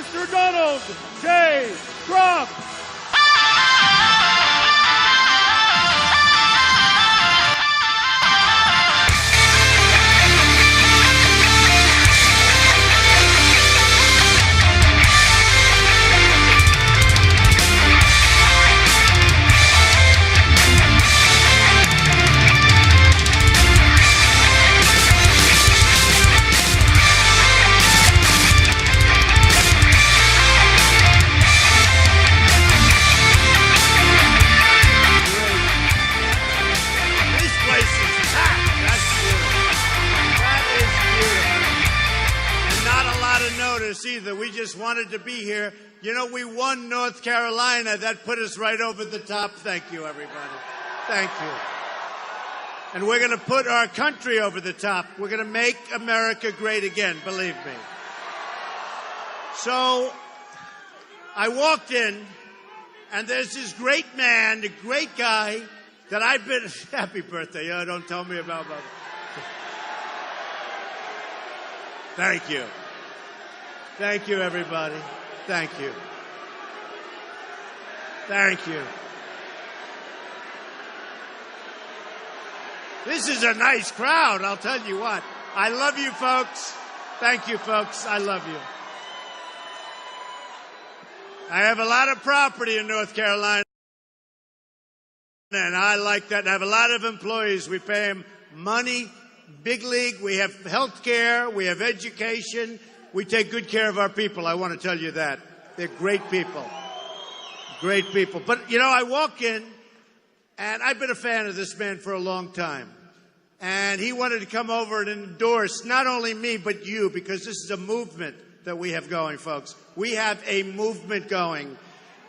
Mr. Donald J. Trump. Either. We just wanted to be here. You know, we won North Carolina. That put us right over the top. Thank you, everybody. Thank you. And we're going to put our country over the top. We're going to make America great again, believe me. So I walked in, and there's this great man, a great guy that I've been... Happy birthday. Oh, don't tell me about it. Thank you. Thank you, everybody. Thank you. Thank you. This is a nice crowd, I'll tell you what. I love you, folks. Thank you, folks. I love you. I have a lot of property in North Carolina, and I like that. I have a lot of employees. We pay them money, big league. We have health care. We have education. We take good care of our people, I want to tell you that. They're great people. Great people. But, you know, I walk in, and I've been a fan of this man for a long time. And he wanted to come over and endorse not only me, but you, because this is a movement that we have going, folks. We have a movement going.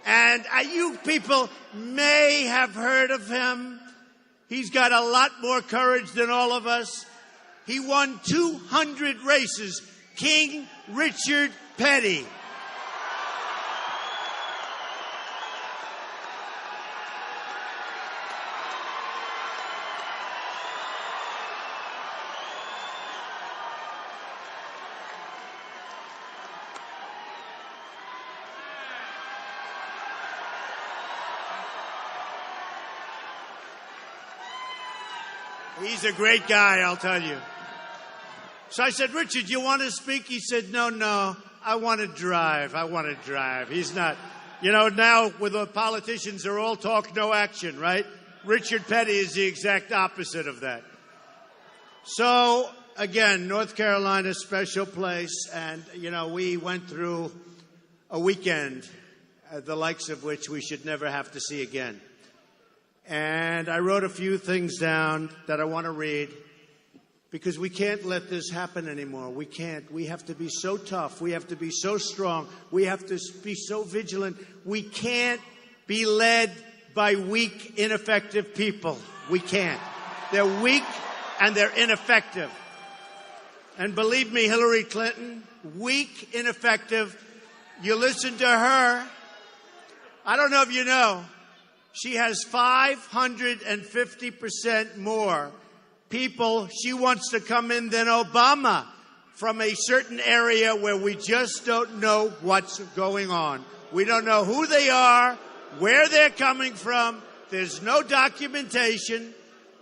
And you people may have heard of him. He's got a lot more courage than all of us. He won 200 races. King Richard Petty. He's a great guy, I'll tell you. So I said, Richard, you want to speak? He said, no, I want to drive. He's not. You know, now with the politicians, they're all talk, no action, right? Richard Petty is the exact opposite of that. So, again, North Carolina, special place. And, you know, we went through a weekend, the likes of which we should never have to see again. And I wrote a few things down that I want to read. Because we can't let this happen anymore. We can't. We have to be so tough. We have to be so strong. We have to be so vigilant. We can't be led by weak, ineffective people. We can't. They're weak and they're ineffective. And believe me, Hillary Clinton, weak, ineffective. You listen to her. I don't know if you know. She has 550% more people she wants to come in than Obama from a certain area where we just don't know what's going on. We don't know who they are, where they're coming from. There's no documentation.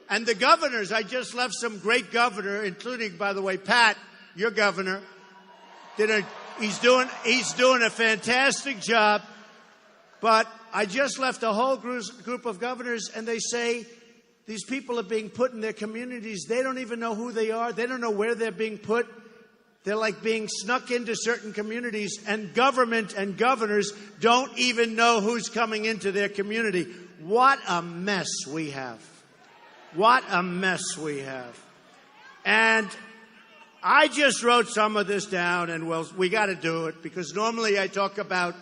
And the governors, I just left some great governor, including, by the way, Pat, your governor, he's doing a fantastic job. But I just left a whole group of governors, and they say, these people are being put in their communities. They don't even know who they are. They don't know where they're being put. They're like being snuck into certain communities, and government and governors don't even know who's coming into their community. What a mess we have. What a mess we have. And I just wrote some of this down, and we got to do it, because normally I talk about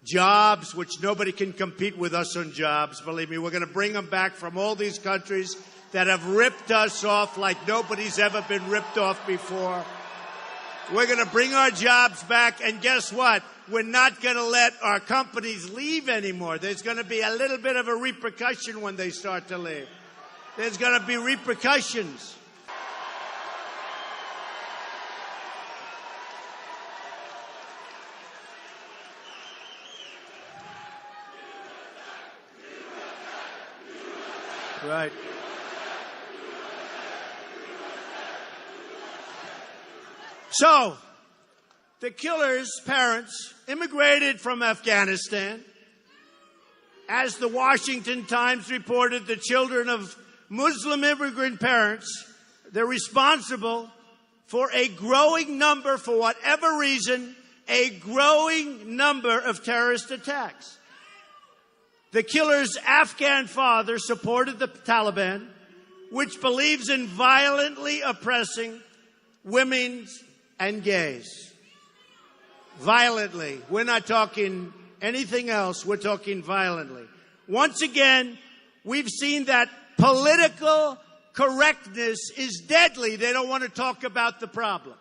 jobs, which nobody can compete with us on jobs. Believe me, we're going to bring them back from all these countries that have ripped us off like nobody's ever been ripped off before. We're going to bring our jobs back, and guess what? We're not going to let our companies leave anymore. There's going to be a little bit of a repercussion when they start to leave. There's going to be repercussions. Right. So, the killer's parents immigrated from Afghanistan. As the Washington Times reported, the children of Muslim immigrant parents, they're responsible for a growing number, for whatever reason, a growing number of terrorist attacks. The killer's Afghan father supported the Taliban, which believes in violently oppressing women and gays. Violently. We're not talking anything else. We're talking violently. Once again, we've seen that political correctness is deadly. They don't want to talk about the problem.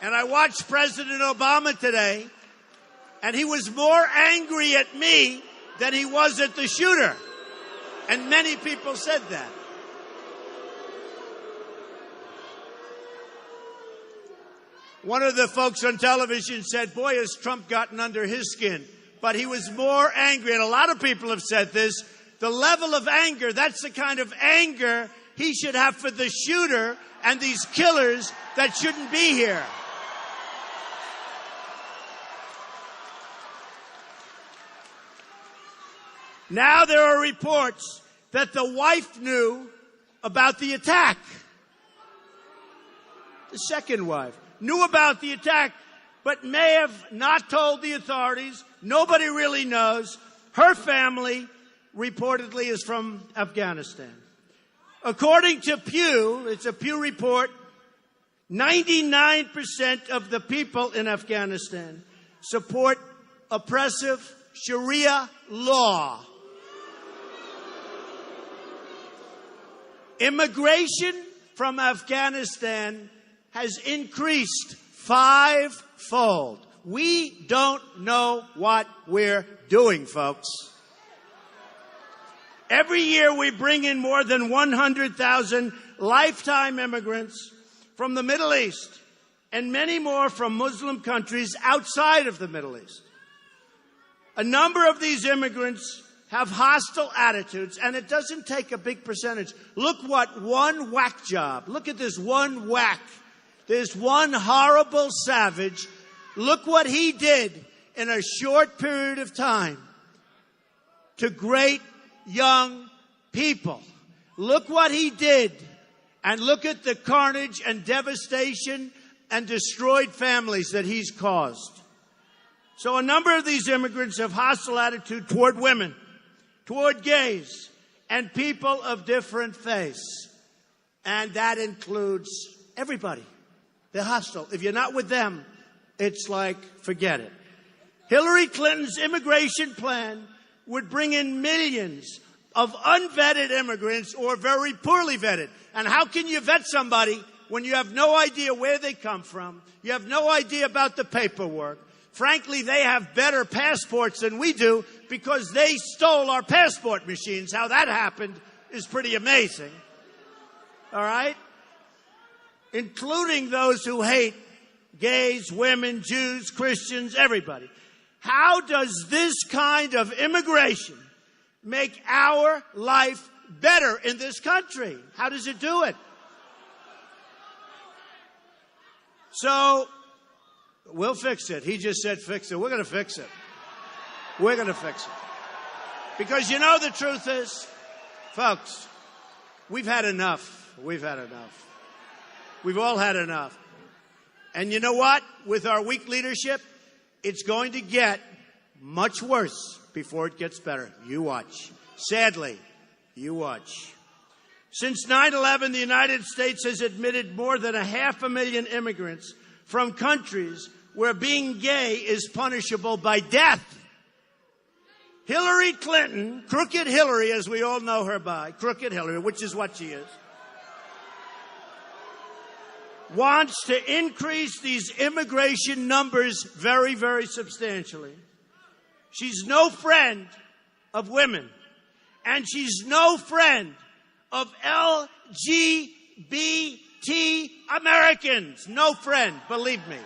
And I watched President Obama today, and he was more angry at me than he was at the shooter. And many people said that. One of the folks on television said, boy, has Trump gotten under his skin. But he was more angry, and a lot of people have said this, the level of anger, that's the kind of anger he should have for the shooter and these killers that shouldn't be here. Now there are reports that the wife knew about the attack. The second wife knew about the attack, but may have not told the authorities. Nobody really knows. Her family reportedly is from Afghanistan. According to Pew, it's a Pew report, 99% of the people in Afghanistan support oppressive Sharia law. Immigration from Afghanistan has increased fivefold. We don't know what we're doing, folks. Every year we bring in more than 100,000 lifetime immigrants from the Middle East and many more from Muslim countries outside of the Middle East. A number of these immigrants have hostile attitudes, and it doesn't take a big percentage. Look what one whack job. Look at this one whack. This one horrible savage. Look what he did in a short period of time to great young people. Look what he did. And look at the carnage and devastation and destroyed families that he's caused. So a number of these immigrants have hostile attitude toward women, toward gays, and people of different faiths. And that includes everybody. They're hostile. If you're not with them, it's like, forget it. Hillary Clinton's immigration plan would bring in millions of unvetted immigrants or very poorly vetted. And how can you vet somebody when you have no idea where they come from? You have no idea about the paperwork. Frankly, they have better passports than we do because they stole our passport machines. How that happened is pretty amazing. All right? Including those who hate gays, women, Jews, Christians, everybody. How does this kind of immigration make our life better in this country? How does it do it? So, we'll fix it. He just said fix it. We're going to fix it. We're going to fix it. Because you know the truth is, folks, we've had enough. We've had enough. We've all had enough. And you know what? With our weak leadership, it's going to get much worse before it gets better. You watch. Sadly, you watch. Since 9/11, the United States has admitted more than 500,000 immigrants from countries where being gay is punishable by death. Hillary Clinton, Crooked Hillary, as we all know her by, Crooked Hillary, which is what she is, wants to increase these immigration numbers very, very substantially. She's no friend of women, and she's no friend of LGBT Americans. No friend, believe me.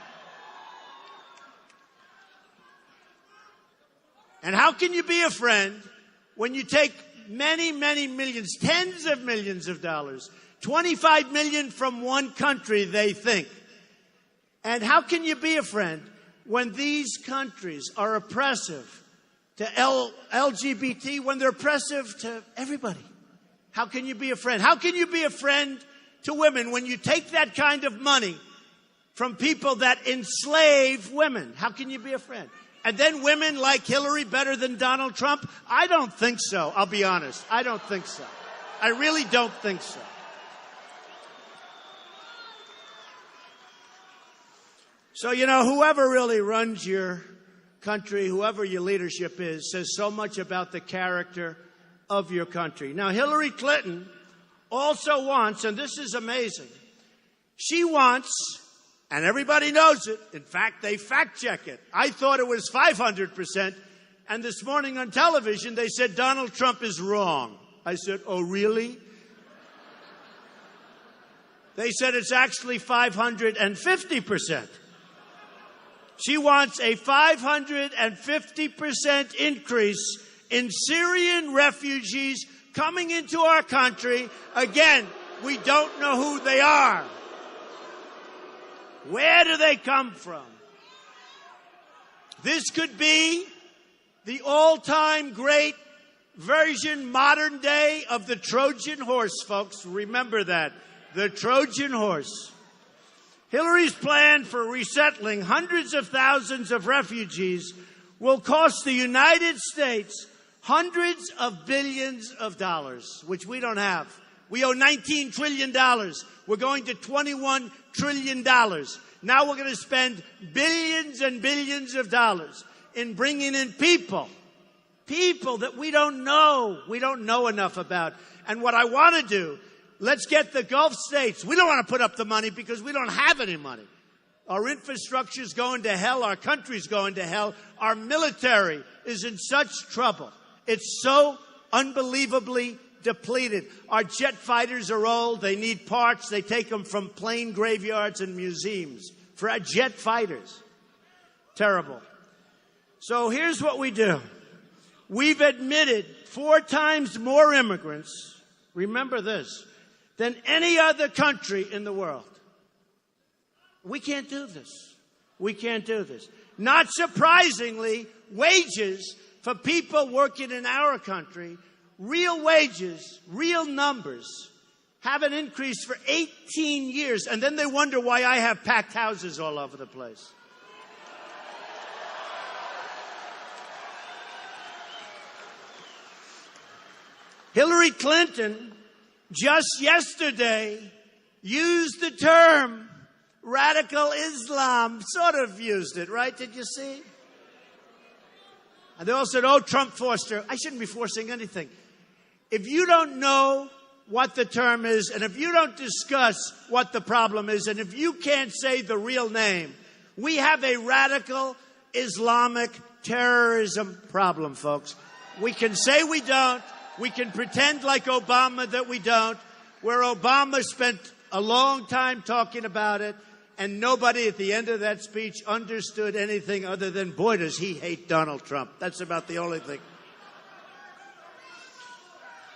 And how can you be a friend when you take many, many millions, tens of millions of dollars, 25 million from one country, they think. And how can you be a friend when these countries are oppressive to LGBT, when they're oppressive to everybody? How can you be a friend? How can you be a friend to women when you take that kind of money from people that enslave women? How can you be a friend? And then women like Hillary better than Donald Trump? I don't think so. I'll be honest. I don't think so. I really don't think so. So, whoever really runs your country, whoever your leadership is, says so much about the character of your country. Now, Hillary Clinton also wants, and this is amazing, she wants, and everybody knows it, in fact, they fact-check it. I thought it was 500%, and this morning on television they said Donald Trump is wrong. I said, oh, really? They said it's actually 550%. She wants a 550% increase in Syrian refugees coming into our country. Again, we don't know who they are. Where do they come from? This could be the all-time great version, modern day, of the Trojan horse, folks. Remember that. The Trojan horse. Hillary's plan for resettling hundreds of thousands of refugees will cost the United States hundreds of billions of dollars, which we don't have. We owe $19 trillion. We're going to $21 trillion. Now we're going to spend billions and billions of dollars in bringing in people that we don't know enough about. And what I want to do, let's get the Gulf states. We don't want to put up the money because we don't have any money. Our infrastructure's going to hell. Our country's going to hell. Our military is in such trouble. It's so unbelievably depleted. Our jet fighters are old. They need parts. They take them from plane graveyards and museums for our jet fighters. Terrible. So here's what we do. We've admitted 4 times more immigrants, remember this, than any other country in the world. We can't do this. We can't do this. Not surprisingly, wages for people working in our country, real wages, real numbers, haven't increased for 18 years. And then they wonder why I have packed houses all over the place. Hillary Clinton just yesterday used the term radical Islam, sort of used it, right? Did you see? And they all said, oh, Trump forced her. I shouldn't be forcing anything. If you don't know what the term is, and if you don't discuss what the problem is, and if you can't say the real name, we have a radical Islamic terrorism problem, folks. We can say we don't. We can pretend like Obama that we don't, where Obama spent a long time talking about it, and nobody at the end of that speech understood anything other than, boy, does he hate Donald Trump. That's about the only thing.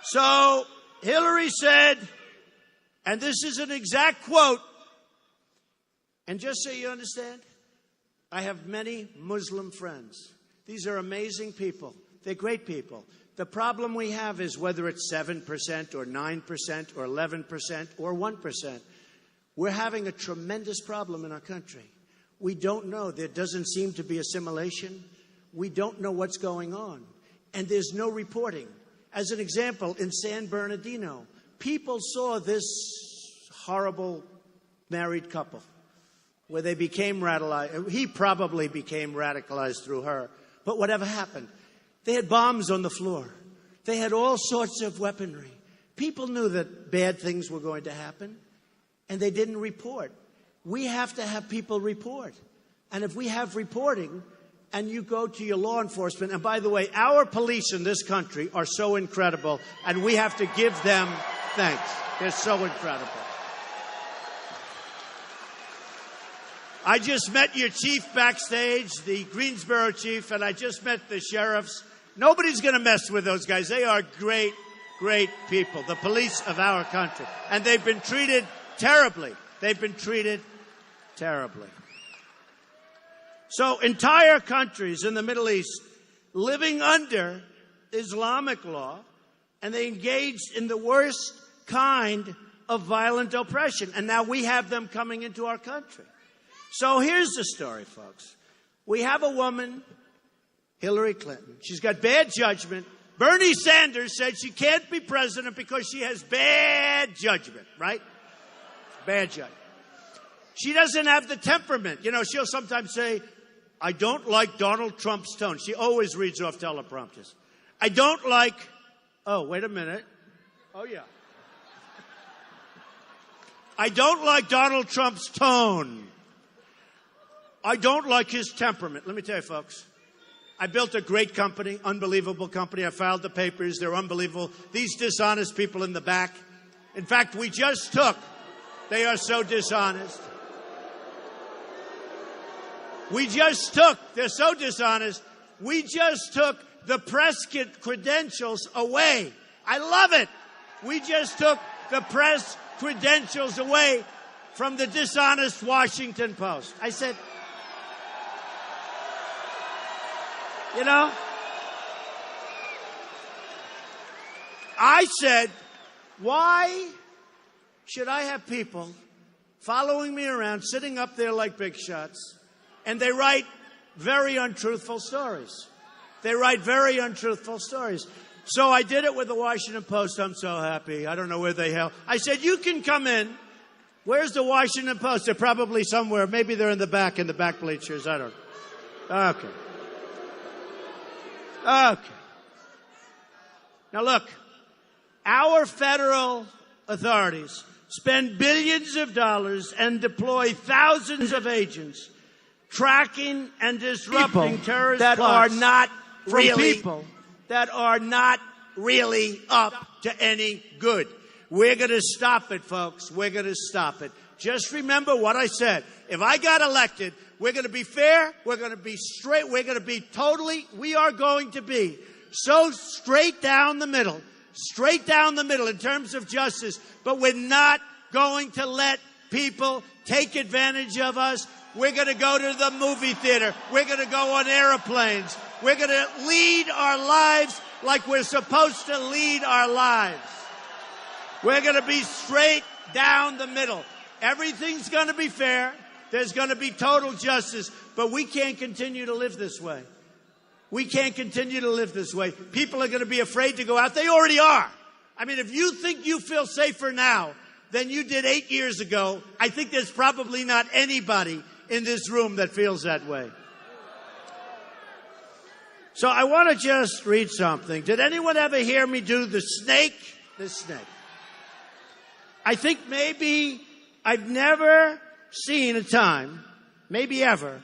So Hillary said, and this is an exact quote, and just so you understand, I have many Muslim friends. These are amazing people. They're great people. The problem we have is whether it's 7% or 9% or 11% or 1%. We're having a tremendous problem in our country. We don't know. There doesn't seem to be assimilation. We don't know what's going on. And there's no reporting. As an example, in San Bernardino, people saw this horrible married couple where they became radicalized. He probably became radicalized through her. But whatever happened, they had bombs on the floor. They had all sorts of weaponry. People knew that bad things were going to happen, and they didn't report. We have to have people report. And if we have reporting, and you go to your law enforcement, and by the way, our police in this country are so incredible, and we have to give them thanks. They're so incredible. I just met your chief backstage, the Greensboro chief, and I just met the sheriffs. Nobody's going to mess with those guys. They are great, great people, the police of our country. And they've been treated terribly. They've been treated terribly. So entire countries in the Middle East living under Islamic law, and they engaged in the worst kind of violent oppression. And now we have them coming into our country. So here's the story, folks. We have a woman, Hillary Clinton. She's got bad judgment. Bernie Sanders said she can't be president because she has bad judgment, right? Bad judgment. She doesn't have the temperament. You know, she'll sometimes say, I don't like Donald Trump's tone. She always reads off teleprompters. I don't like, oh, wait a minute. Oh, yeah. I don't like Donald Trump's tone. I don't like his temperament. Let me tell you, folks. I built a great company, unbelievable company. I filed the papers. They're unbelievable. These dishonest people in the back. In fact, we just took, they are so dishonest. They're so dishonest, we just took the press credentials away. I love it. We just took the press credentials away from the dishonest Washington Post. I said, you know, I said, why should I have people following me around, sitting up there like big shots, and they write very untruthful stories? They write very untruthful stories. So I did it with the Washington Post. I'm so happy. I don't know where they held. I said, you can come in. Where's the Washington Post? They're probably somewhere. Maybe they're in the back bleachers. I don't know. Okay. Okay. Now look, our federal authorities spend billions of dollars and deploy thousands of agents tracking and disrupting terrorist that plots are not from really people that are not really up to any good. We're going to stop it, folks. We're going to stop it. Just remember what I said. If I got elected, we're going to be fair. We're going to be straight. We're going to be we are going to be so straight down the middle in terms of justice, but we're not going to let people take advantage of us. We're going to go to the movie theater. We're going to go on airplanes. We're going to lead our lives like we're supposed to lead our lives. We're going to be straight down the middle. Everything's going to be fair. There's going to be total justice. But we can't continue to live this way. We can't continue to live this way. People are going to be afraid to go out. They already are. I mean, if you think you feel safer now than you did 8 years ago, I think there's probably not anybody in this room that feels that way. So I want to just read something. Did anyone ever hear me do the snake? The snake. I think maybe I've never seen a time, maybe ever,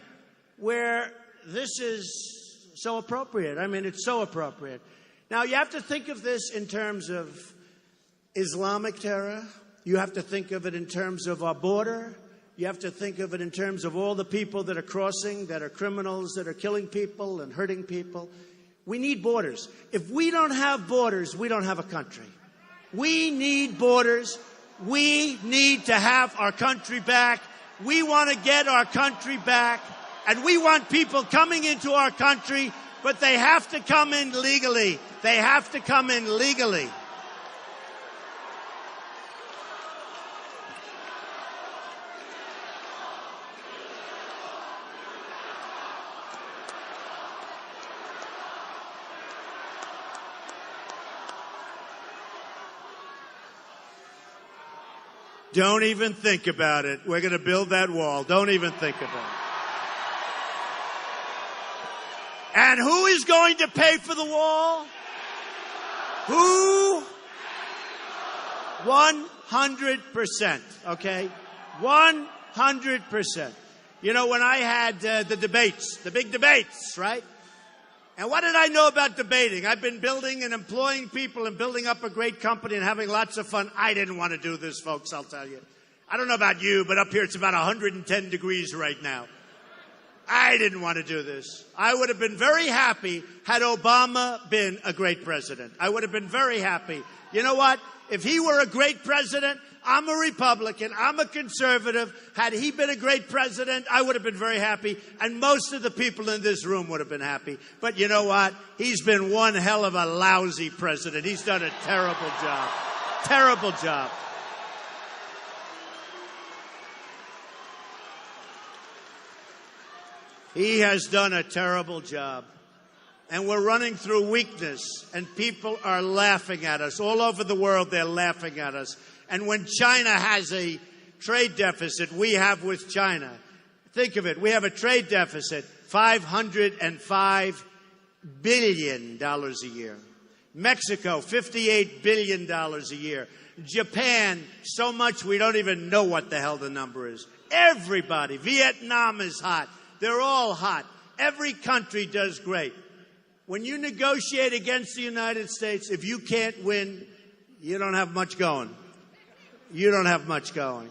where this is so appropriate. I mean, it's so appropriate. Now, you have to think of this in terms of Islamic terror. You have to think of it in terms of our border. You have to think of it in terms of all the people that are crossing, that are criminals, that are killing people and hurting people. We need borders. If we don't have borders, we don't have a country. We need borders. We need to have our country back. We want to get our country back. And we want people coming into our country, but they have to come in legally. They have to come in legally. Don't even think about it. We're going to build that wall. Don't even think about it. And who is going to pay for the wall? Who? 100%. Okay? 100%. You know, when I had the debates, the big debates, right? And what did I know about debating? I've been building and employing people and building up a great company and having lots of fun. I didn't want to do this, folks, I'll tell you. I don't know about you, but up here it's about 110 degrees right now. I didn't want to do this. I would have been very happy had Obama been a great president. I would have been very happy You know what? If he were a great president, I'm a Republican, I'm a conservative. Had he been a great president, I would have been very happy, and most of the people in this room would have been happy. But you know what? He's been one hell of a lousy president. He's done a terrible job. Terrible job. He has done a terrible job. And we're running through weakness, and people are laughing at us. All over the world, they're laughing at us. And when China has a trade deficit we have with China, think of it, we have a trade deficit, $505 billion a year. Mexico, $58 billion a year. Japan, so much we don't even know what the hell the number is. Everybody. Vietnam is hot. They're all hot. Every country does great. When you negotiate against the United States, if you can't win, you don't have much going. You don't have much going.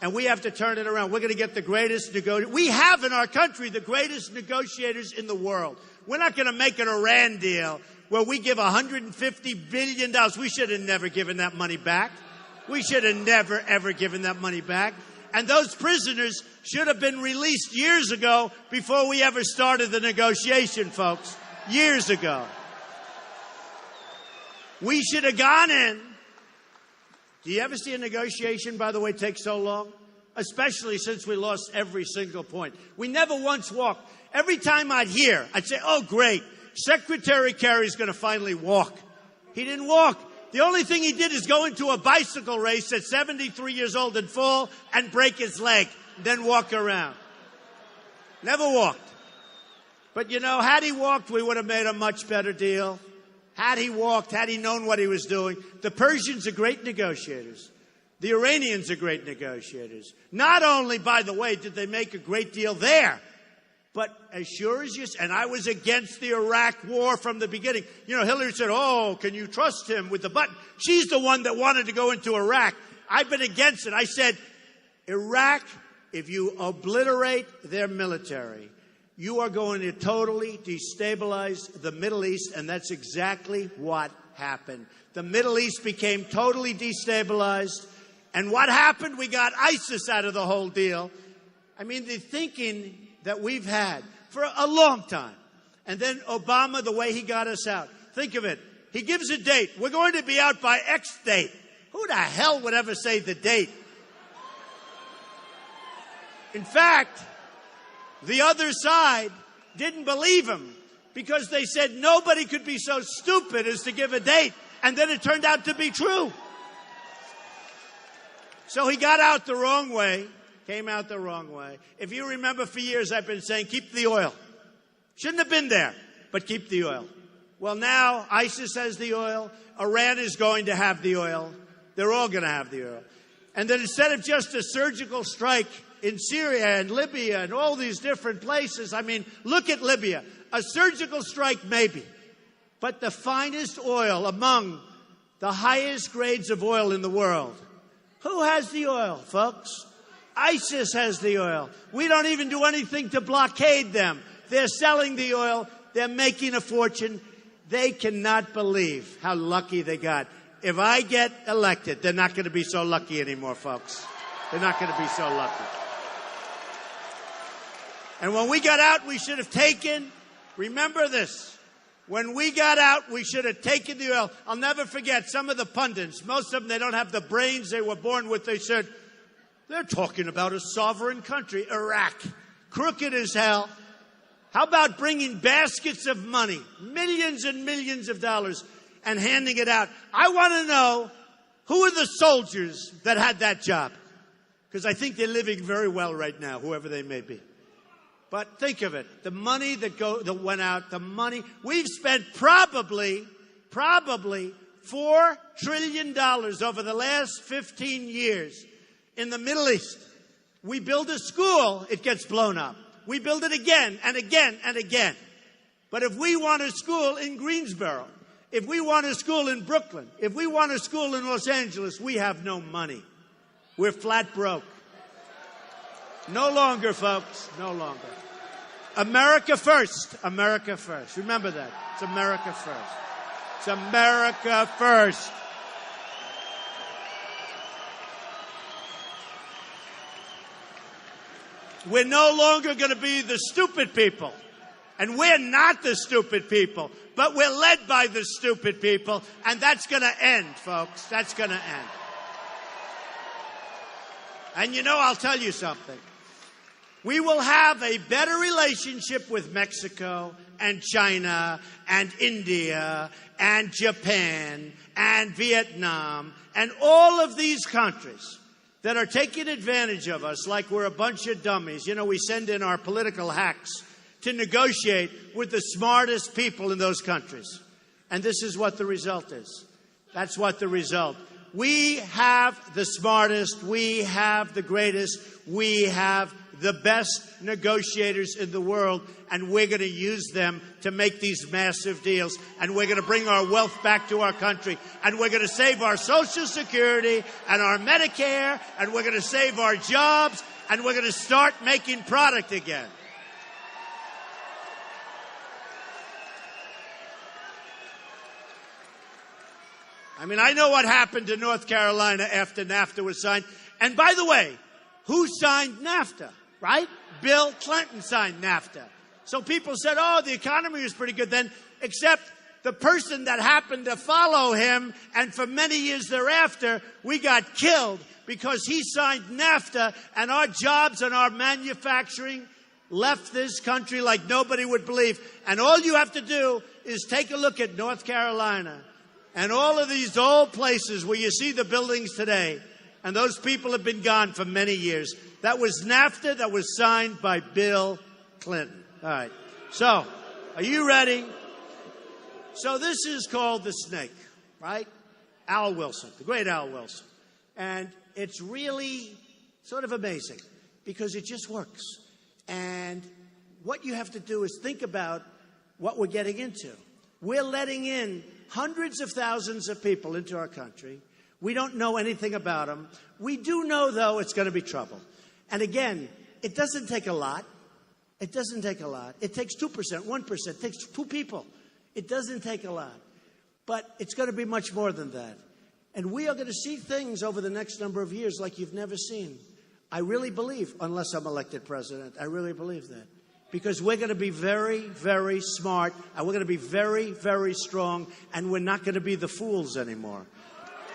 And we have to turn it around. We're going to get the greatest negotiators. We have in our country the greatest negotiators in the world. We're not going to make an Iran deal where we give $150 billion. We should have never given that money back. We should have never, ever given that money back. And those prisoners should have been released years ago before we ever started the negotiation, folks. Years ago. We should have gone in. Do you ever see a negotiation, by the way, take so long? Especially since we lost every single point. We never once walked. Every time I'd hear, I'd say, oh, great, Secretary Kerry's going to finally walk. He didn't walk. The only thing he did is go into a bicycle race at 73 years old and fall and break his leg, then walk around. Never walked. But, you know, had he walked, we would have made a much better deal. Had he walked, had he known what he was doing. The Persians are great negotiators. The Iranians are great negotiators. Not only, by the way, did they make a great deal there, but as sure as you... And I was against the Iraq war from the beginning. You know, Hillary said, oh, can you trust him with the button? She's the one that wanted to go into Iraq. I've been against it. I said, Iraq, if you obliterate their military, you are going to totally destabilize the Middle East, and that's exactly what happened. The Middle East became totally destabilized, and what happened? We got ISIS out of the whole deal. I mean, the thinking that we've had for a long time. And then Obama, the way he got us out. Think of it. He gives a date. We're going to be out by X date. Who the hell would ever say the date? In fact, the other side didn't believe him because they said nobody could be so stupid as to give a date. And then it turned out to be true. So he got out the wrong way, came out the wrong way. If you remember, for years I've been saying, keep the oil. Shouldn't have been there, but keep the oil. Well, now ISIS has the oil. Iran is going to have the oil. They're all going to have the oil. And then instead of just a surgical strike in Syria and Libya and all these different places. I mean, look at Libya. A surgical strike, maybe. But the finest oil among the highest grades of oil in the world. Who has the oil, folks? ISIS has the oil. We don't even do anything to blockade them. They're selling the oil. They're making a fortune. They cannot believe how lucky they got. If I get elected, they're not going to be so lucky anymore, folks. They're not going to be so lucky. And when we got out, we should have taken, remember this, when we got out, we should have taken the oil. I'll never forget some of the pundits, most of them, they don't have the brains they were born with. They said, they're talking about a sovereign country, Iraq, crooked as hell. How about bringing baskets of money, millions and millions of dollars, and handing it out? I want to know, who are the soldiers that had that job? Because I think they're living very well right now, whoever they may be. But think of it, the money that went out, the money, we've spent probably $4 trillion over the last 15 years in the Middle East. We build a school, it gets blown up. We build it again and again and again. But if we want a school in Greensboro, if we want a school in Brooklyn, if we want a school in Los Angeles, we have no money. We're flat broke. No longer, folks, no longer. America first. America first. Remember that. It's America first. It's America first. We're no longer going to be the stupid people. And we're not the stupid people, but we're led by the stupid people, and that's going to end, folks. That's going to end. And you know, I'll tell you something. We will have a better relationship with Mexico and China and India and Japan and Vietnam and all of these countries that are taking advantage of us like we're a bunch of dummies. You know, we send in our political hacks to negotiate with the smartest people in those countries. And this is what the result is. That's what the result. We have the smartest, we have the greatest, we have the best negotiators in the world, and we're going to use them to make these massive deals. And we're going to bring our wealth back to our country. And we're going to save our Social Security and our Medicare, and we're going to save our jobs, and we're going to start making product again. I mean, I know what happened to North Carolina after NAFTA was signed. And by the way, who signed NAFTA, right? Bill Clinton signed NAFTA. So people said, oh, the economy was pretty good then, except the person that happened to follow him, and for many years thereafter, we got killed because he signed NAFTA, and our jobs and our manufacturing left this country like nobody would believe. And all you have to do is take a look at North Carolina and all of these old places where you see the buildings today, and those people have been gone for many years. That was NAFTA that was signed by Bill Clinton. All right. So, are you ready? So this is called the snake, right? Al Wilson, the great Al Wilson. And it's really sort of amazing because it just works. And what you have to do is think about what we're getting into. We're letting in hundreds of thousands of people into our country. We don't know anything about them. We do know, though, it's going to be trouble. And again, it doesn't take a lot. It doesn't take a lot. It takes 2%, 1%. It takes 2 people. It doesn't take a lot. But it's going to be much more than that. And we are going to see things over the next number of years like you've never seen. I really believe, unless I'm elected president, I really believe that. Because we're going to be very, very smart, and we're going to be very, very strong, and we're not going to be the fools anymore.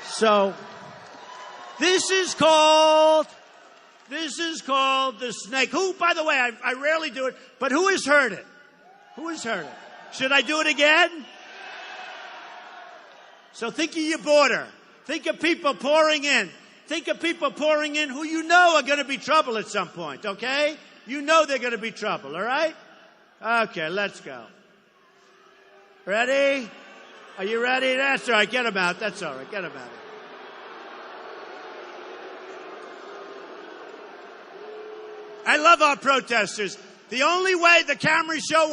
So, this is called the snake. Who, by the way, I rarely do it, but who has heard it? Who has heard it? Should I do it again? So think of your border. Think of people pouring in. Think of people pouring in who you know are going to be trouble at some point, okay? You know they're going to be trouble, all right? Okay, let's go. Ready? Are you ready? That's all right. Get them out. That's all right. Get them out. I love our protesters. The only way the cameras show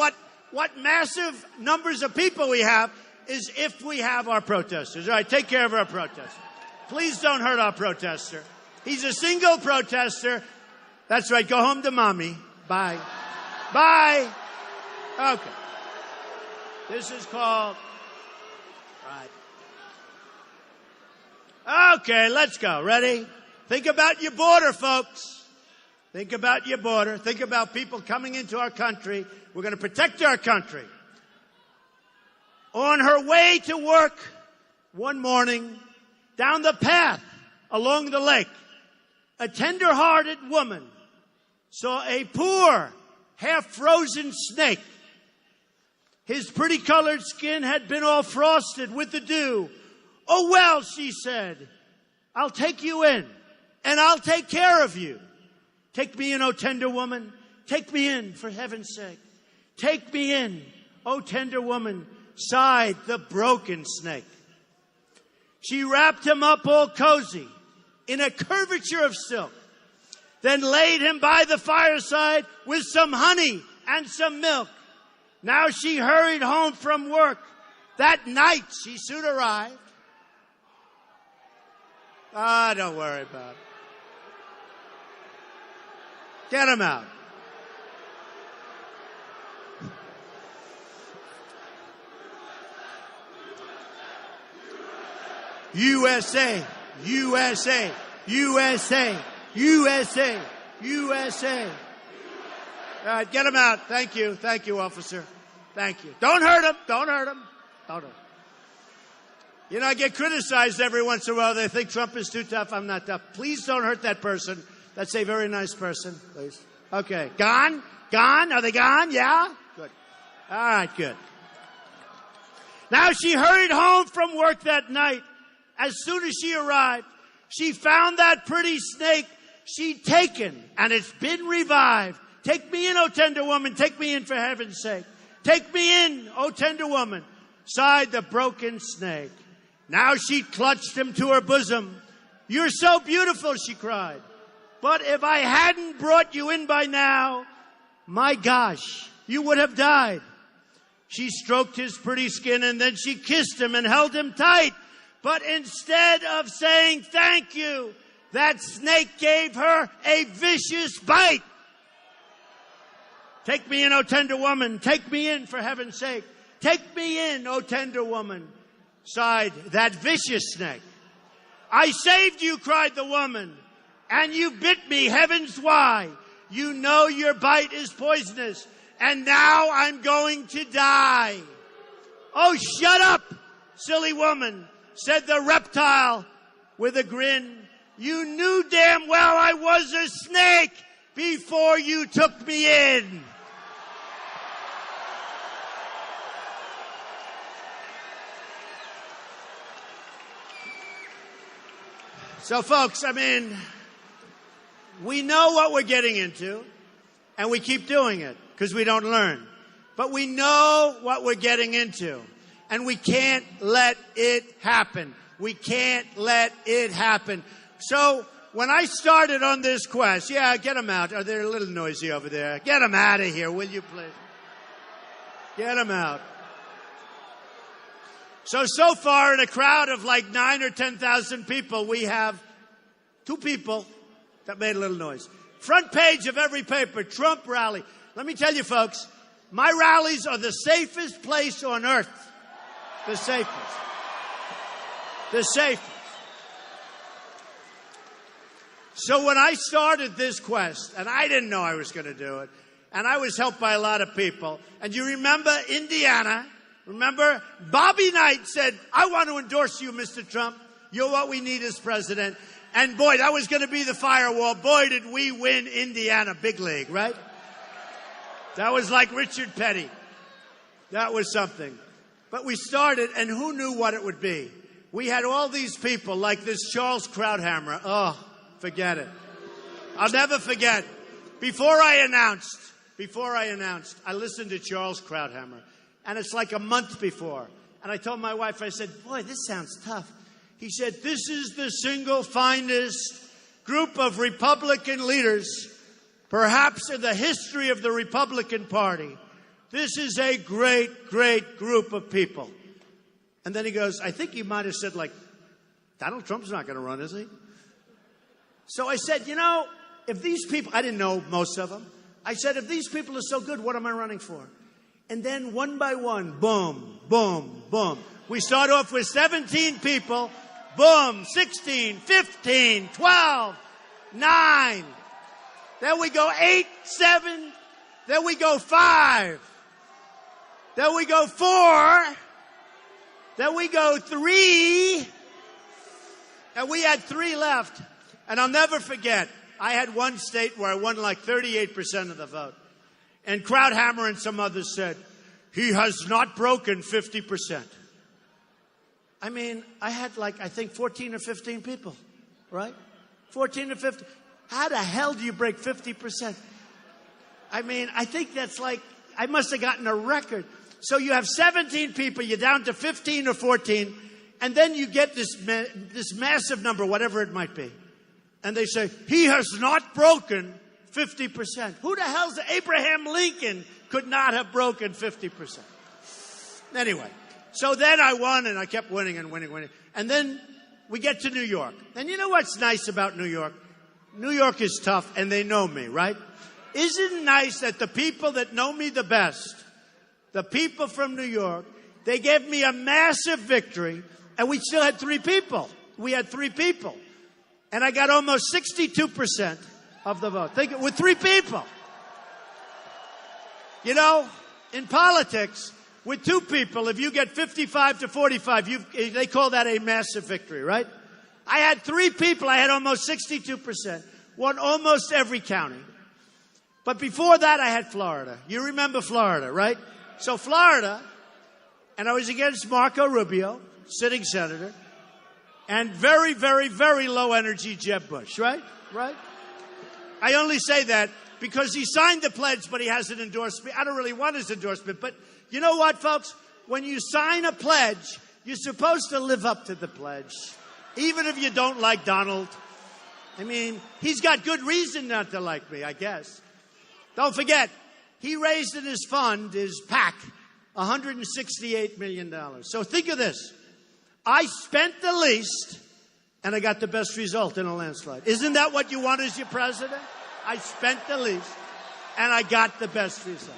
what massive numbers of people we have is if we have our protesters. All right, take care of our protester. Please don't hurt our protester. He's a single protester. That's right. Go home to mommy. Bye. Bye. Okay. This is called... Right. Okay, let's go. Ready? Think about your border, folks. Think about your border. Think about people coming into our country. We're going to protect our country. On her way to work one morning, down the path along the lake, a tender-hearted woman saw a poor, half-frozen snake. His pretty-colored skin had been all frosted with the dew. Oh, well, she said, I'll take you in, and I'll take care of you. Take me in, oh tender woman. Take me in, for heaven's sake. Take me in, oh tender woman, sighed the broken snake. She wrapped him up all cozy in a curvature of silk, then laid him by the fireside with some honey and some milk. Now she hurried home from work. That night she soon arrived. Don't worry about it. Get him out. USA, USA, USA, USA, USA, All right, get him out. Thank you. Thank you, officer. Thank you. Don't hurt him. Don't hurt him. Don't hurt him. You know, I get criticized every once in a while. They think Trump is too tough. I'm not tough. Please don't hurt that person. That's a very nice person, please. Okay. Gone? Gone? Are they gone? Yeah? Good. All right, good. Now, she hurried home from work that night. As soon as she arrived, she found that pretty snake she'd taken, and it's been revived. Take me in, O tender woman. Take me in for heaven's sake. Take me in, O tender woman, sighed the broken snake. Now she clutched him to her bosom. You're so beautiful, she cried. But if I hadn't brought you in by now, my gosh, you would have died. She stroked his pretty skin and then she kissed him and held him tight. But instead of saying thank you, that snake gave her a vicious bite. Take me in, O tender woman. Take me in for heaven's sake. Take me in, O tender woman, sighed that vicious snake. I saved you, cried the woman, and you bit me, heavens why? You know your bite is poisonous, and now I'm going to die. Oh, shut up, silly woman, said the reptile with a grin. You knew damn well I was a snake before you took me in. So, folks, I mean, we know what we're getting into, and we keep doing it because we don't learn. But we know what we're getting into, and we can't let it happen. We can't let it happen. So, when I started on this quest, yeah, get them out. They're a little noisy over there. Get them out of here, will you, please? Get them out. So far in a crowd of like 9,000 or 10,000 people, we have 2 people that made a little noise. Front page of every paper, Trump rally. Let me tell you, folks, my rallies are the safest place on earth. The safest. The safest. So when I started this quest, and I didn't know I was going to do it, and I was helped by a lot of people, and you remember Indiana. Remember, Bobby Knight said, I want to endorse you, Mr. Trump. You're what we need as president. And boy, that was going to be the firewall. Boy, did we win Indiana big league, right? That was like Richard Petty. That was something. But we started, and who knew what it would be? We had all these people like this Charles Krauthammer. Oh, forget it. I'll never forget. Before I announced, I listened to Charles Krauthammer. And it's like a month before. And I told my wife, I said, boy, this sounds tough. He said, this is the single finest group of Republican leaders, perhaps in the history of the Republican Party. This is a great, great group of people. And then he goes, I think you might have said, like, Donald Trump's not going to run, is he? So I said, you know, if these people, I didn't know most of them. I said, if these people are so good, what am I running for? And then one by one, boom, boom, boom. We start off with 17 people. Boom, 16, 15, 12, 9. Then we go 8, 7. Then we go 5. Then we go 4. Then we go 3. And we had 3 left. And I'll never forget, I had one state where I won like 38% of the vote. And Krauthammer and some others said, he has not broken 50%. I mean, I had like, I think 14 or 15 people, right? 14 or 15. How the hell do you break 50%? I mean, I think that's like, I must have gotten a record. So you have 17 people, you're down to 15 or 14, and then you get this massive number, whatever it might be. And they say, he has not broken 50%. Who the hell's Abraham Lincoln could not have broken 50%? Anyway, so then I won and I kept winning and winning. And then we get to New York. And you know what's nice about New York? New York is tough and they know me, right? Isn't it nice that the people that know me the best, the people from New York, they gave me a massive victory and we still had 3 people. We had 3 people. And I got almost 62% of the vote. Think with 3 people. You know, in politics, with two people, if you get 55 to 45, they call that a massive victory, right? I had three people. I had almost 62%. Won almost every county. But before that, I had Florida. You remember Florida, right? So Florida, and I was against Marco Rubio, sitting senator, and very, very, very low energy Jeb Bush, right? Right? I only say that because he signed the pledge, but he hasn't endorsed me. I don't really want his endorsement. But you know what, folks? When you sign a pledge, you're supposed to live up to the pledge, even if you don't like Donald. I mean, he's got good reason not to like me, I guess. Don't forget, he raised in his fund, his PAC, $168 million. So think of this. I spent the least, and I got the best result in a landslide. Isn't that what you want as your president? I spent the least, and I got the best result.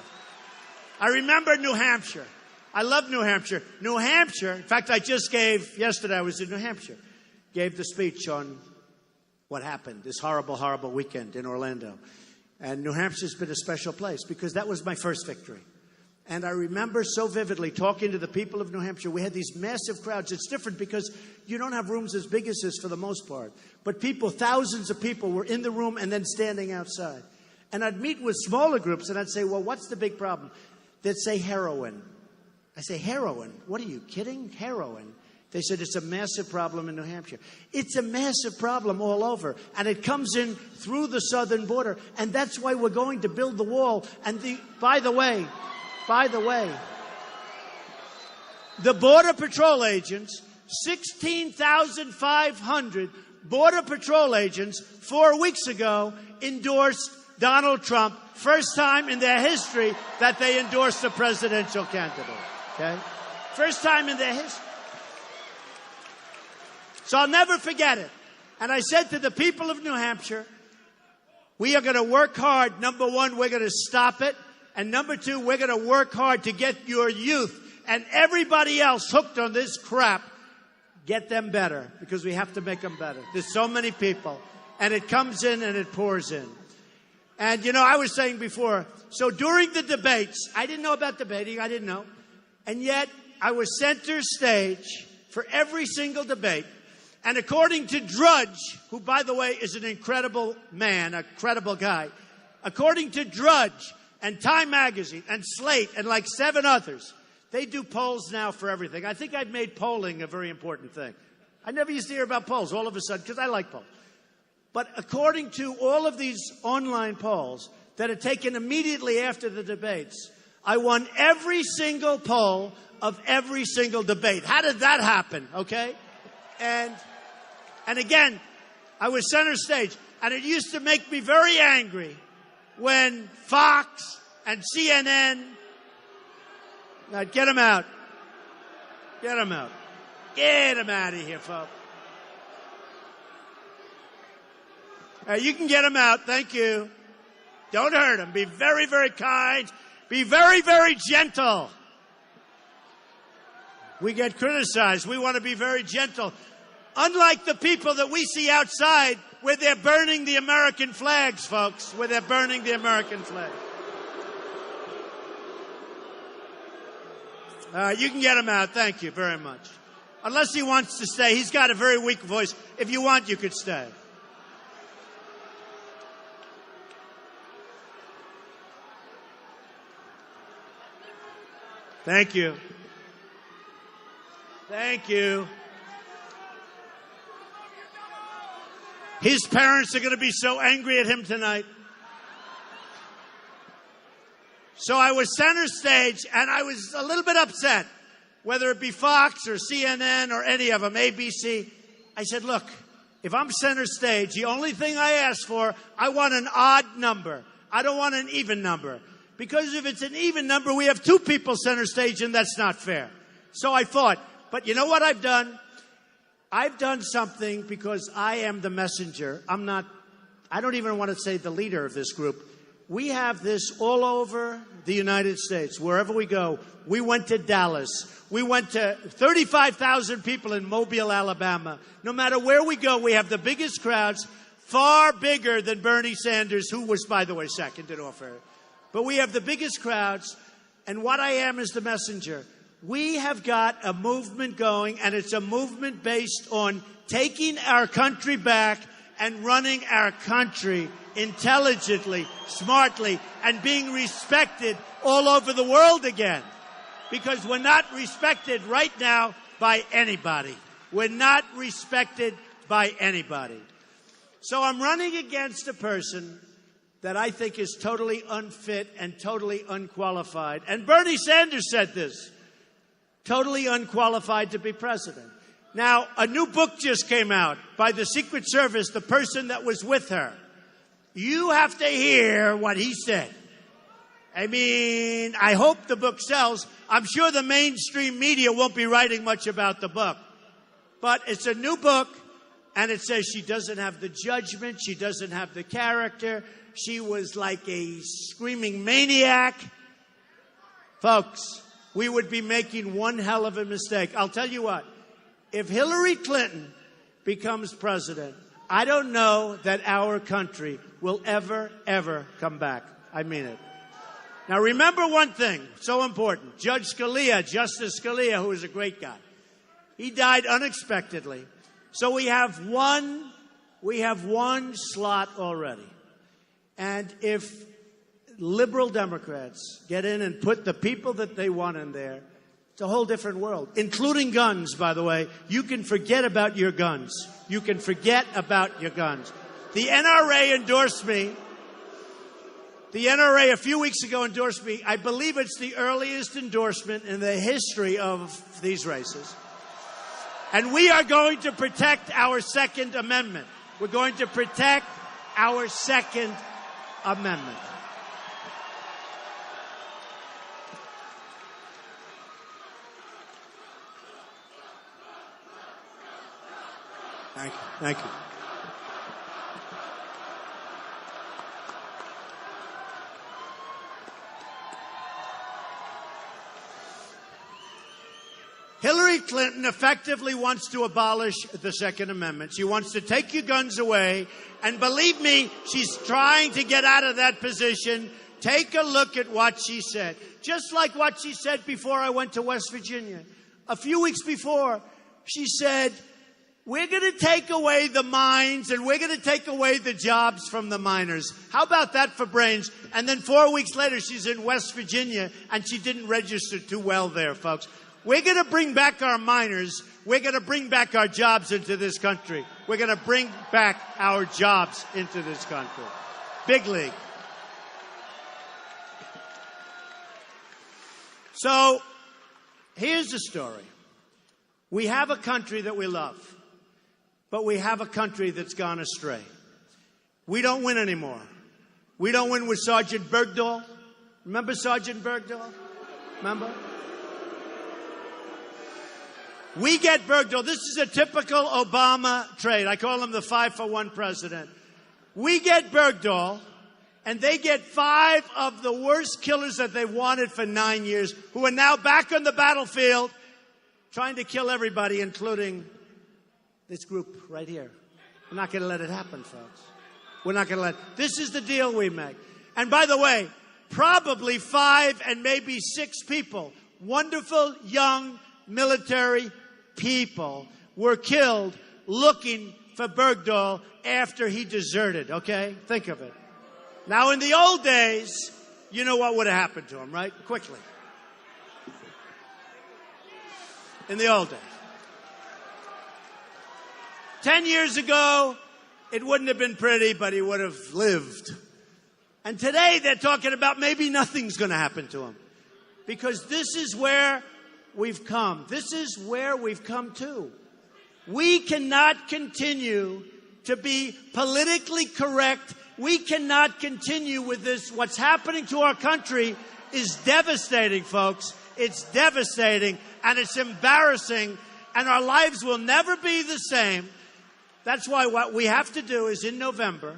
I remember New Hampshire. I love New Hampshire. New Hampshire, in fact, yesterday I was in New Hampshire, gave the speech on what happened this horrible, horrible weekend in Orlando. And New Hampshire's been a special place because that was my first victory. And I remember so vividly talking to the people of New Hampshire. We had these massive crowds. It's different because you don't have rooms as big as this for the most part. But people, thousands of people were in the room and then standing outside. And I'd meet with smaller groups and I'd say, well, what's the big problem? They'd say heroin. I say, heroin? What are you kidding? Heroin. They said, it's a massive problem in New Hampshire. It's a massive problem all over. And it comes in through the southern border. And that's why we're going to build the wall. And by the way, the Border Patrol agents, 16,500 Border Patrol agents 4 weeks ago endorsed Donald Trump. First time in their history that they endorsed a presidential candidate. Okay? First time in their history. So I'll never forget it. And I said to the people of New Hampshire, we are going to work hard. Number one, we're going to stop it. And number two, we're going to work hard to get your youth and everybody else hooked on this crap. Get them better, because we have to make them better. There's so many people. And it comes in and it pours in. And, you know, I was saying before, so during the debates, I didn't know about debating. I didn't know. And yet, I was center stage for every single debate. And according to Drudge, who, by the way, is an incredible man, a credible guy, according to Drudge and Time Magazine and Slate and like 7 others, they do polls now for everything. I think I've made polling a very important thing. I never used to hear about polls all of a sudden because I like polls. But according to all of these online polls that are taken immediately after the debates, I won every single poll of every single debate. How did that happen? Okay? And again, I was center stage. And it used to make me very angry when Fox and CNN, get them out. Get them out. Get them out of here, folks. You can get them out. Thank you. Don't hurt them. Be very, very kind. Be very, very gentle. We get criticized. We want to be very gentle. Unlike the people that we see outside where they're burning the American flags, folks, where they're burning the American flag. You can get him out. Thank you very much. Unless he wants to stay. He's got a very weak voice. If you want, you could stay. Thank you. Thank you. His parents are going to be so angry at him tonight. So I was center stage, and I was a little bit upset, whether it be Fox or CNN or any of them, ABC. I said, look, if I'm center stage, the only thing I ask for, I want an odd number. I don't want an even number. Because if it's an even number, we have 2 people center stage, and that's not fair. So I thought, but you know what I've done? I've done something because I am the messenger. I don't even want to say the leader of this group. We have this all over the United States, wherever we go. We went to Dallas. We went to 35,000 people in Mobile, Alabama. No matter where we go, we have the biggest crowds, far bigger than Bernie Sanders, who was, by the way, second in offer. but we have the biggest crowds, and what I am is the messenger. We have got a movement going, and it's a movement based on taking our country back and running our country intelligently, smartly, and being respected all over the world again. Because we're not respected right now by anybody. We're not respected by anybody. So I'm running against a person that I think is totally unfit and totally unqualified. And Bernie Sanders said this, totally unqualified to be president. Now, a new book just came out by the Secret Service, the person that was with her. You have to hear what he said. I mean, I hope the book sells. I'm sure the mainstream media won't be writing much about the book. But it's a new book, and it says she doesn't have the judgment, she doesn't have the character, she was like a screaming maniac. Folks, we would be making one hell of a mistake. I'll tell you what, if Hillary Clinton becomes president, I don't know that our country will ever, ever come back. I mean it. Now, remember one thing, so important. Justice Scalia, who is a great guy, he died unexpectedly. So we have one slot already. And if liberal Democrats get in and put the people that they want in there, it's a whole different world, including guns, by the way. You can forget about your guns. You can forget about your guns. The NRA endorsed me. The NRA a few weeks ago endorsed me. I believe it's the earliest endorsement in the history of these races. And we are going to protect our Second Amendment. We're going to protect our Second Amendment. Thank you. Thank you. Hillary Clinton effectively wants to abolish the Second Amendment. She wants to take your guns away. And believe me, she's trying to get out of that position. Take a look at what she said. Just like what she said before I went to West Virginia. A few weeks before, she said, we're going to take away the mines and we're going to take away the jobs from the miners. How about that for brains? And then 4 weeks later, she's in West Virginia and she didn't register too well there, folks. We're going to bring back our miners. We're going to bring back our jobs into this country. We're going to bring back our jobs into this country. Big league. So, here's the story. We have a country that we love, but we have a country that's gone astray. We don't win anymore. We don't win with Sergeant Bergdahl. Remember Sergeant Bergdahl? Remember? We get Bergdahl. This is a typical Obama trade. I call him the 5-for-1 president. We get Bergdahl, and they get 5 of the worst killers that they've wanted for 9 years, who are now back on the battlefield trying to kill everybody, including this group right here. We're not going to let it happen, folks. We're not going to let it. This is the deal we make. And by the way, probably 5 and maybe 6 people, wonderful young military people, were killed looking for Bergdahl after he deserted, okay? Think of it. Now, in the old days, you know what would have happened to him, right? Quickly. In the old days. 10 years ago, it wouldn't have been pretty, but he would have lived. And today, they're talking about maybe nothing's going to happen to him. Because this is where we've come. This is where we've come to. We cannot continue to be politically correct. We cannot continue with this. What's happening to our country is devastating, folks. It's devastating, and it's embarrassing, and our lives will never be the same. That's why what we have to do is in November,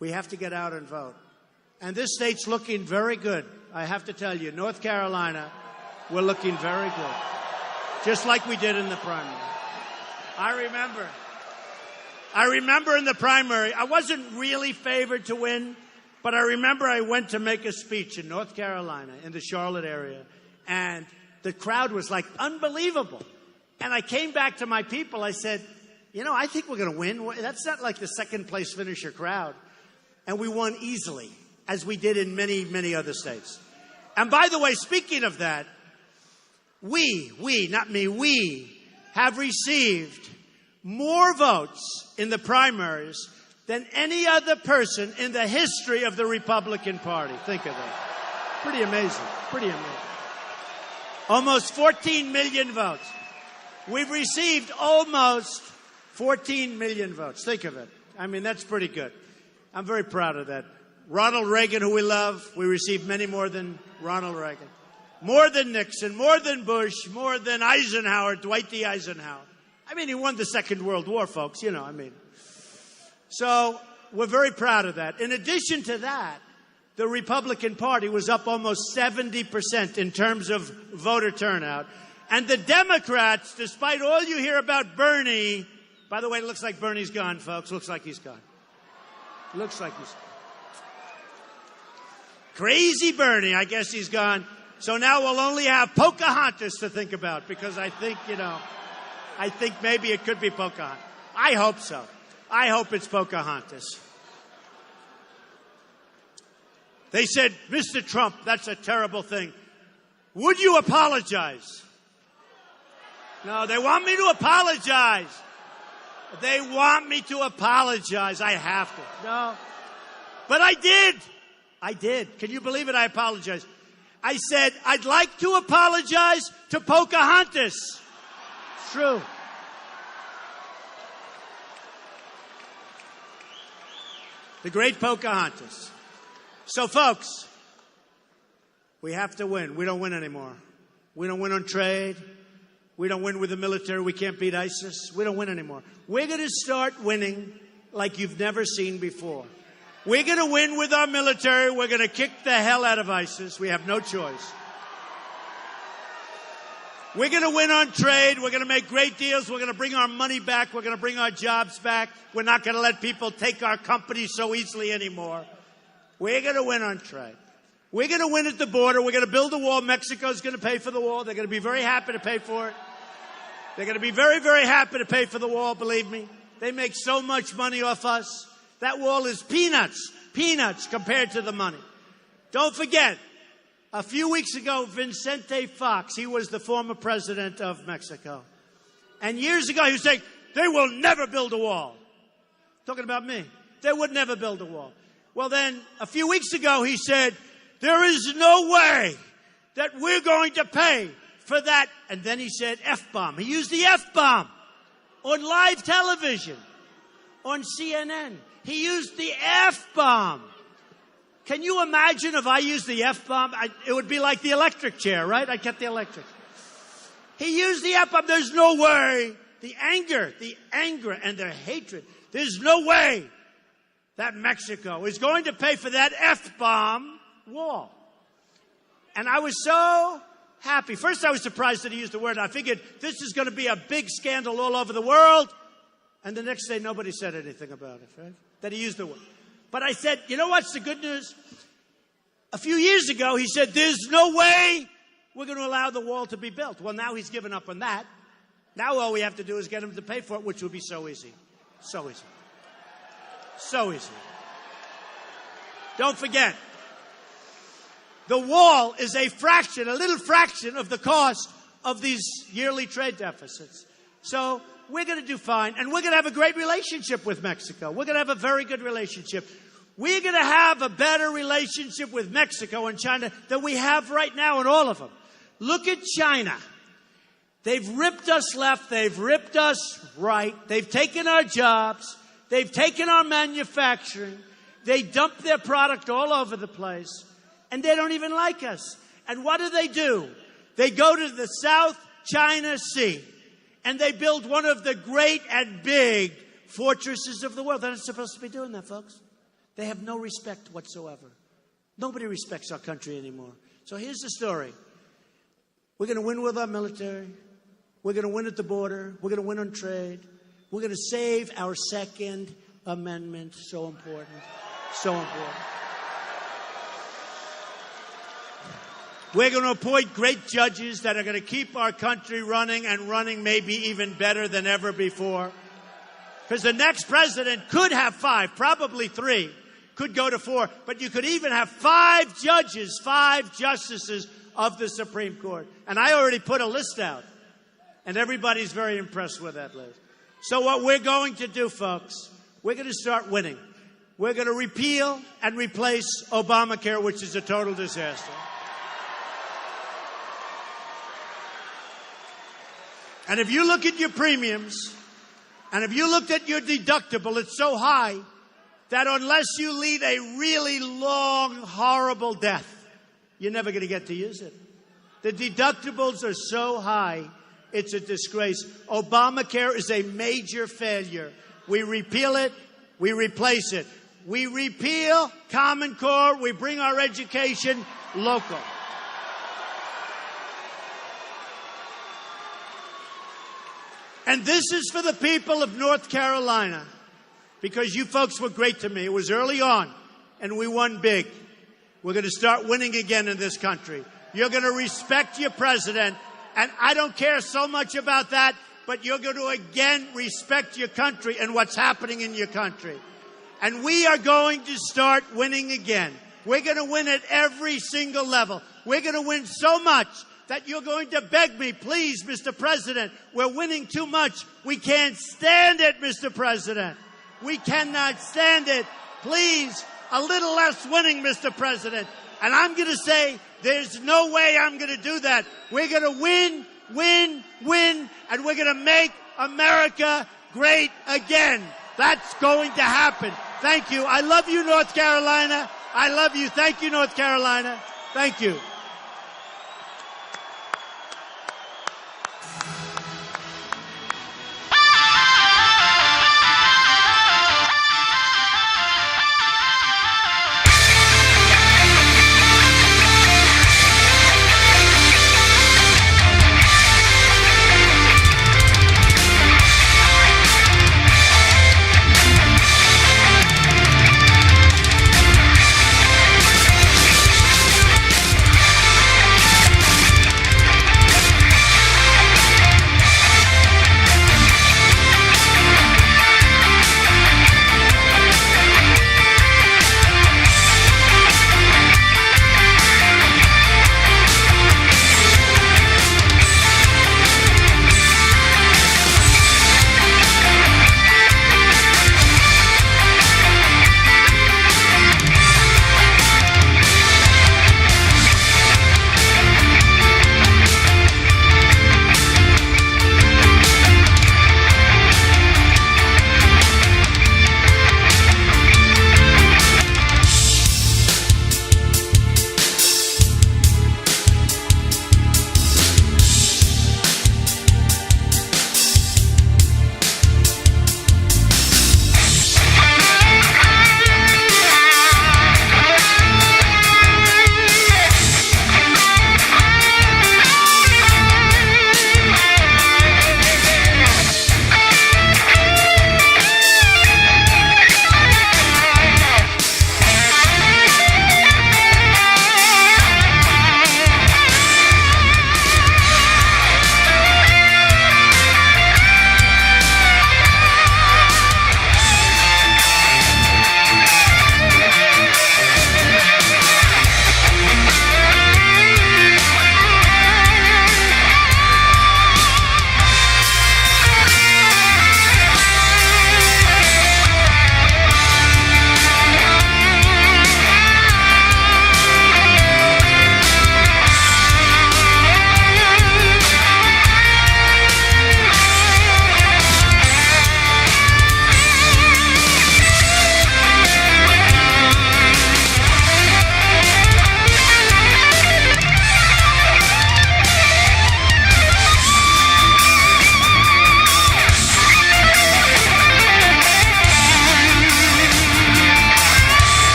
we have to get out and vote. And this state's looking very good. I have to tell you, North Carolina, we're looking very good. Just like we did in the primary. I remember in the primary, I wasn't really favored to win, But I remember I went to make a speech in North Carolina, in the Charlotte area, and the crowd was like unbelievable. And I came back to my people. I said, you know, I think we're going to win. That's not like the second place finisher crowd. And we won easily, as we did in many, many other states. And by the way, speaking of that, we have received more votes in the primaries than any other person in the history of the Republican Party. Think of that. Pretty amazing. Pretty amazing. Almost 14 million votes. We've received almost 14 million votes. Think of it. I mean, that's pretty good. I'm very proud of that. Ronald Reagan, who we love, we received many more than Ronald Reagan. More than Nixon, more than Bush, more than Eisenhower, Dwight D. Eisenhower. I mean, he won the Second World War, folks, you know, I mean. So we're very proud of that. In addition to that, the Republican Party was up almost 70% in terms of voter turnout. And the Democrats, despite all you hear about Bernie, by the way, it looks like Bernie's gone, folks. Looks like he's gone. Looks like he's gone. Crazy Bernie, I guess he's gone. So now we'll only have Pocahontas to think about because I think, you know, I think maybe it could be Pocahontas. I hope so. I hope it's Pocahontas. They said, Mr. Trump, that's a terrible thing. Would you apologize? No, they want me to apologize. They want me to apologize. I have to. No. But I did. I did. Can you believe it? I apologized. I said, I'd like to apologize to Pocahontas. It's true. The great Pocahontas. So, folks, we have to win. We don't win anymore. We don't win on trade. We don't win with the military. We can't beat ISIS. We don't win anymore. We're going to start winning like you've never seen before. We're going to win with our military. We're going to kick the hell out of ISIS. We have no choice. We're going to win on trade. We're going to make great deals. We're going to bring our money back. We're going to bring our jobs back. We're not going to let people take our companies so easily anymore. We're going to win on trade. We're going to win at the border. We're going to build a wall. Mexico's going to pay for the wall. They're going to be very happy to pay for it. They're going to be very, very happy to pay for the wall, believe me. They make so much money off us. That wall is peanuts, peanuts compared to the money. Don't forget, a few weeks ago, Vicente Fox, he was the former president of Mexico. And years ago, he was saying, they will never build a wall. Talking about me. They would never build a wall. Well, then, a few weeks ago, he said, there is no way that we're going to pay for that. And then he said F-bomb. He used the F-bomb on live television, on CNN. He used the F-bomb. Can you imagine if I used the F-bomb? It would be like the electric chair, right? I'd get the electric. He used the F-bomb. There's no way. The anger and their hatred. There's no way that Mexico is going to pay for that F-bomb wall. And I was so happy. First, I was surprised that he used the word. I figured this is going to be a big scandal all over the world. And the next day, nobody said anything about it, right? That he used the word. But I said, you know what's the good news? A few years ago, he said, there's no way we're going to allow the wall to be built. Well, now he's given up on that. Now all we have to do is get him to pay for it, which will be so easy. So easy. So easy. Don't forget, the wall is a fraction, a little fraction of the cost of these yearly trade deficits. So we're going to do fine, and we're going to have a great relationship with Mexico. We're going to have a very good relationship. We're going to have a better relationship with Mexico and China than we have right now in all of them. Look at China. They've ripped us left. They've ripped us right. They've taken our jobs. They've taken our manufacturing. They dump their product all over the place. And they don't even like us. And what do? They go to the South China Sea. And they build one of the great and big fortresses of the world. They're not supposed to be doing that, folks. They have no respect whatsoever. Nobody respects our country anymore. So here's the story. We're going to win with our military. We're going to win at the border. We're going to win on trade. We're going to save our Second Amendment. So important. So important. We're going to appoint great judges that are going to keep our country running and running maybe even better than ever before. Because the next president could have 5, probably 3, could go to 4, but you could even have 5 judges, 5 justices of the Supreme Court. And I already put a list out, and everybody's very impressed with that list. So what we're going to do, folks, we're going to start winning. We're going to repeal and replace Obamacare, which is a total disaster. And if you look at your premiums, and if you looked at your deductible, it's so high that unless you lead a really long, horrible death, you're never going to get to use it. The deductibles are so high, it's a disgrace. Obamacare is a major failure. We repeal it, we replace it. We repeal Common Core, we bring our education local. And this is for the people of North Carolina, because you folks were great to me. It was early on, and we won big. We're going to start winning again in this country. You're going to respect your president, and I don't care so much about that, but you're going to again respect your country and what's happening in your country. And we are going to start winning again. We're going to win at every single level. We're going to win so much that you're going to beg me, please, Mr. President, we're winning too much. We can't stand it, Mr. President. We cannot stand it. Please, a little less winning, Mr. President. And I'm going to say, there's no way I'm going to do that. We're going to win, win, win, and we're going to make America great again. That's going to happen. Thank you. I love you, North Carolina. I love you. Thank you, North Carolina. Thank you.